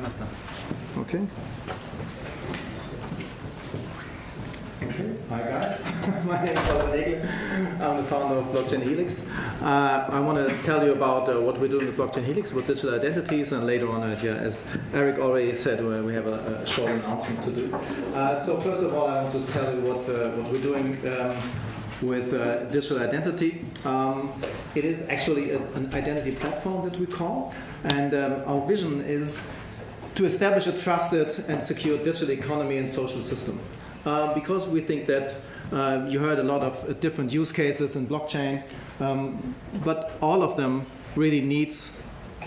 Master. Okay. Hi guys, my name is Naegele. I'm the founder of Blockchain Helix. I want to tell you about what we're doing with Blockchain Helix with digital identities, and later on, as Eric already said, we have a short announcement to do. So first of all, I want to tell you what we're doing with digital identity. It is actually an identity platform that we call, and our vision is to establish a trusted and secure digital economy and social system. Because we think that you heard a lot of different use cases in blockchain, but all of them really needs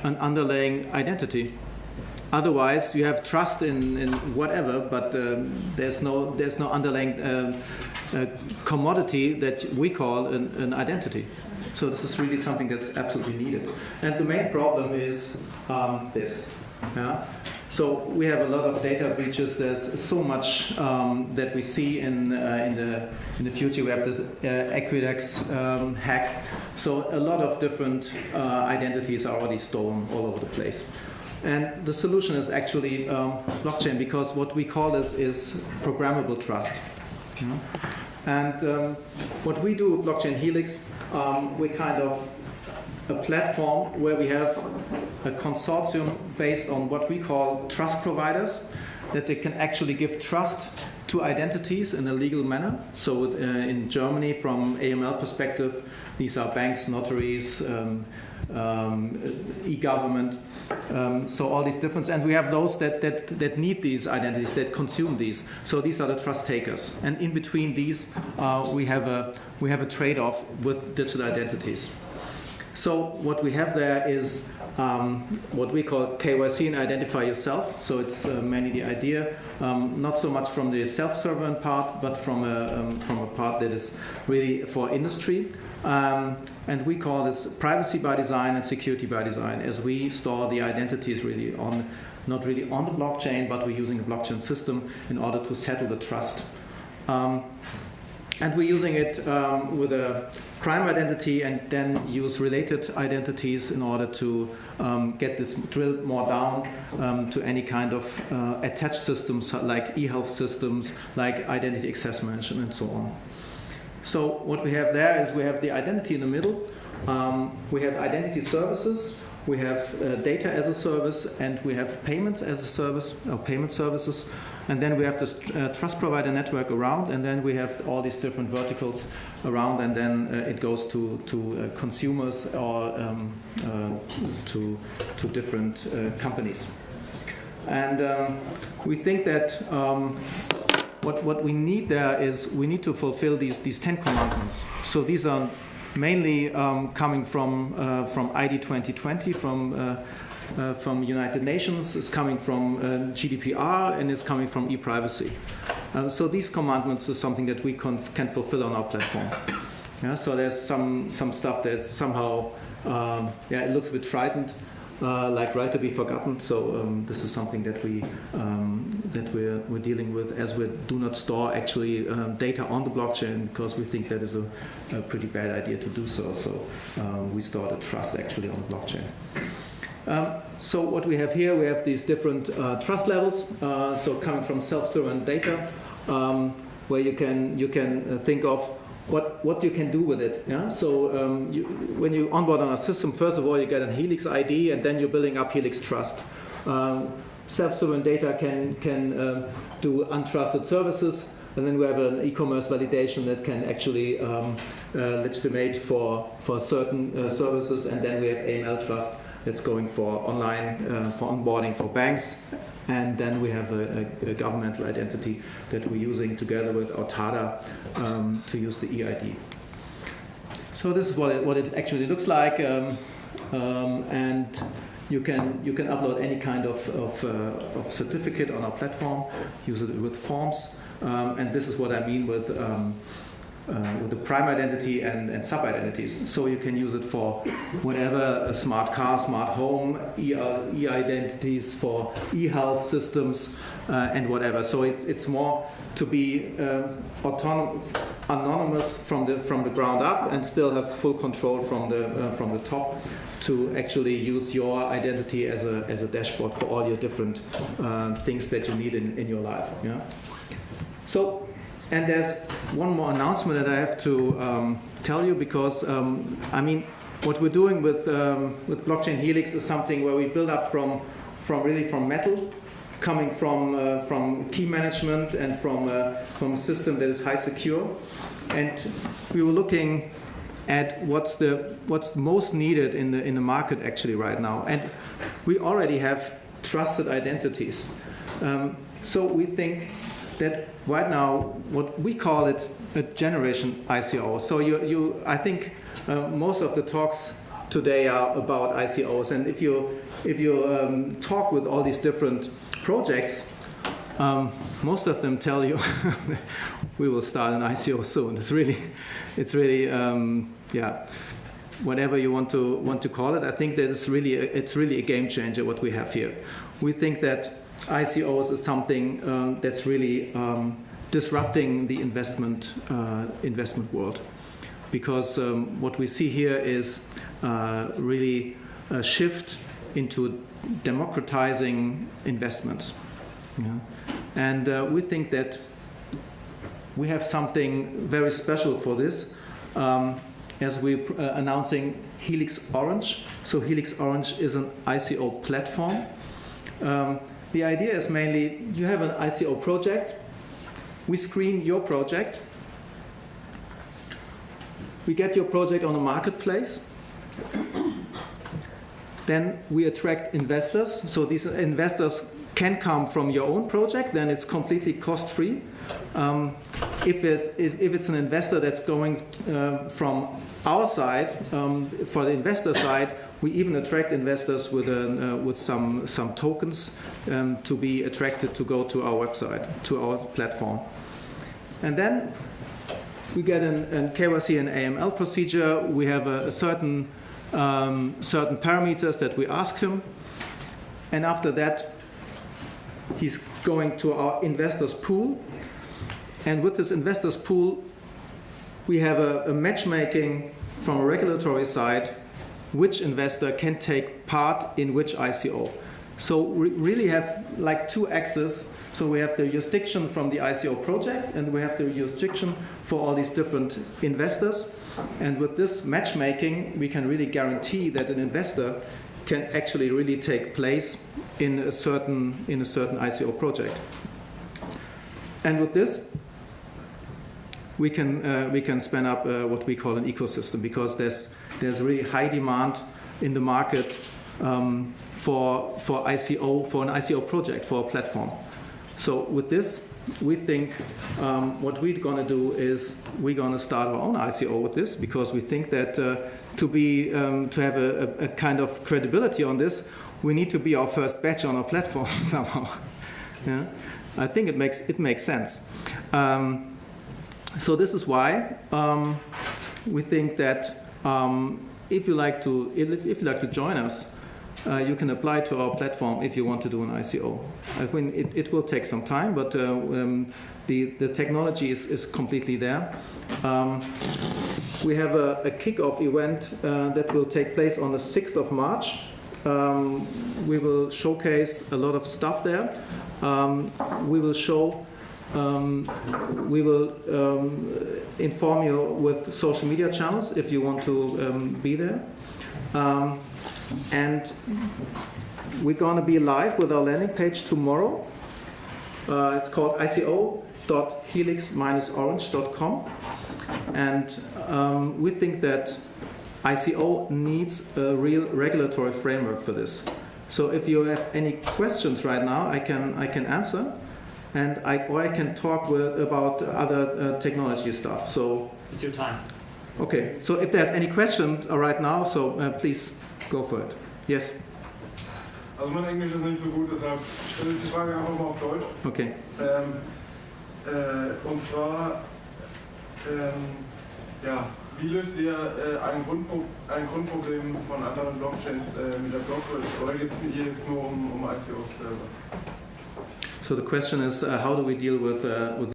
an underlying identity. Otherwise, you have trust in whatever, but there's no underlying commodity that we call an identity. So this is really something that's absolutely needed. And the main problem is this. Yeah? So we have a lot of data breaches. There's so much that we see in the future. We have this Equidex hack. So a lot of different identities are already stolen all over the place. And the solution is actually blockchain, because what we call this is programmable trust. You know? And what we do with Blockchain Helix, we're kind of a platform where we have a consortium based on what we call trust providers, that they can actually give trust to identities in a legal manner. So in Germany, from AML perspective, these are banks, notaries, e-government, so all these different, and we have those that need these identities, that consume these. So these are the trust takers, and in between these, we have a trade-off with digital identities. So what we have there is what we call KYC and identify yourself. So it's mainly the idea, not so much from the self-servant part, but from a part that is really for industry. And we call this privacy by design and security by design, as we store the identities really not really on the blockchain, but we're using a blockchain system in order to settle the trust. And we're using it with a prime identity, and then use related identities in order to get this drilled more down to any kind of attached systems like e-health systems, like identity access management, and so on. So what we have there is we have the identity in the middle. We have identity services. We have data as a service, and we have payments as a service, or payment services. And then we have this trust provider network around, and then we have all these different verticals around, and then it goes to consumers or to different companies. And we think that what we need there is we need to fulfill these 10 commandments. So these are mainly coming from ID 2020, from United Nations, it's coming from GDPR, and it's coming from e-privacy. So these commandments is something that we can fulfill on our platform. Yeah, so there's some stuff that's somehow, it looks a bit frightened, like right to be forgotten. So this is something that we're dealing with, as we do not store actually data on the blockchain, because we think that is a pretty bad idea to do so. So we store the trust actually on the blockchain. So what we have here, we have these different trust levels. So coming from self-servant data, where you can think of what you can do with it. Yeah? So when you onboard on a system, first of all you get a Helix ID, and then you're building up Helix trust. Self-servant data can do untrusted services, and then we have an e-commerce validation that can actually legitimate for certain services, and then we have AML trust that's going for online, for onboarding for banks. And then we have a governmental identity that we're using together with Autada to use the EID. So this is what it actually looks like, and you can upload any kind of certificate on our platform, use it with forms, and this is what I mean with with the prime identity and sub-identities. So you can use it for whatever, a smart car, smart home, e-identities for e-health systems, and whatever. So it's more to be anonymous from the ground up and still have full control from the top to actually use your identity as a dashboard for all your different things that you need in your life. Yeah. So. And there's one more announcement that I have to tell you, because I mean, what we're doing with Blockchain Helix is something where we build up from metal, coming from key management and from a system that is high secure. And we were looking at what's most needed in the market actually right now. And we already have trusted identities. So we think that right now, what we call it a generation ICO. So I think most of the talks today are about ICOs, and if you talk with all these different projects, most of them tell you we will start an ICO soon. It's really yeah. Whatever you want to call it, I think that it's really a game changer what we have here. We think that ICOs is something that's really disrupting the investment world, because what we see here is really a shift into democratizing investments. Yeah. And we think that we have something very special for this, as we're announcing Helix Orange. So Helix Orange is an ICO platform. The idea is mainly you have an ICO project, we screen your project, we get your project on a marketplace, then we attract investors. So these investors can come from your own project, then it's completely cost-free. If it's an investor that's going from our side, for the investor side, we even attract investors with some tokens to be attracted to go to our website, to our platform. And then we get a KYC and AML procedure. We have a certain parameters that we ask him, and after that, he's going to our investors pool. And with this investors pool, we have a matchmaking from a regulatory side, which investor can take part in which ICO. So we really have like two axes. So we have the jurisdiction from the ICO project, and we have the jurisdiction for all these different investors. And with this matchmaking, we can really guarantee that an investor can actually really take place in a certain ICO project. And with this, we can spin up what we call an ecosystem, because there's really high demand in the market for an ICO project, for a platform. So with this, we think what we're going to do is we're going to start our own ICO with this, because we think that to have a kind of credibility on this, we need to be our first batch on our platform somehow. Yeah? I think it makes sense. So this is why we think that if you like to join us, you can apply to our platform if you want to do an ICO. I mean, it will take some time, but the technology is completely there. We have a kickoff event that will take place on the 6th of March. We will showcase a lot of stuff there. We will show. We will inform you with social media channels if you want to be there. And we're going to be live with our landing page tomorrow. It's called ico.helix-orange.com. And we think that ICO needs a real regulatory framework for this. So if you have any questions right now, I can answer. And I can talk about other technology stuff. So it's your time. Okay. So if there's any questions right now, so please go for it. Yes. Also mein Englisch ist nicht so gut, deshalb stelle ich die Frage einfach mal auf Deutsch. Okay. Und zwar Ja, wie löst ihr ein Grundproblem von anderen Blockchains mit der Blockgröße? Oder geht es hier jetzt nur um ICOs selber? So the question is, how do we deal with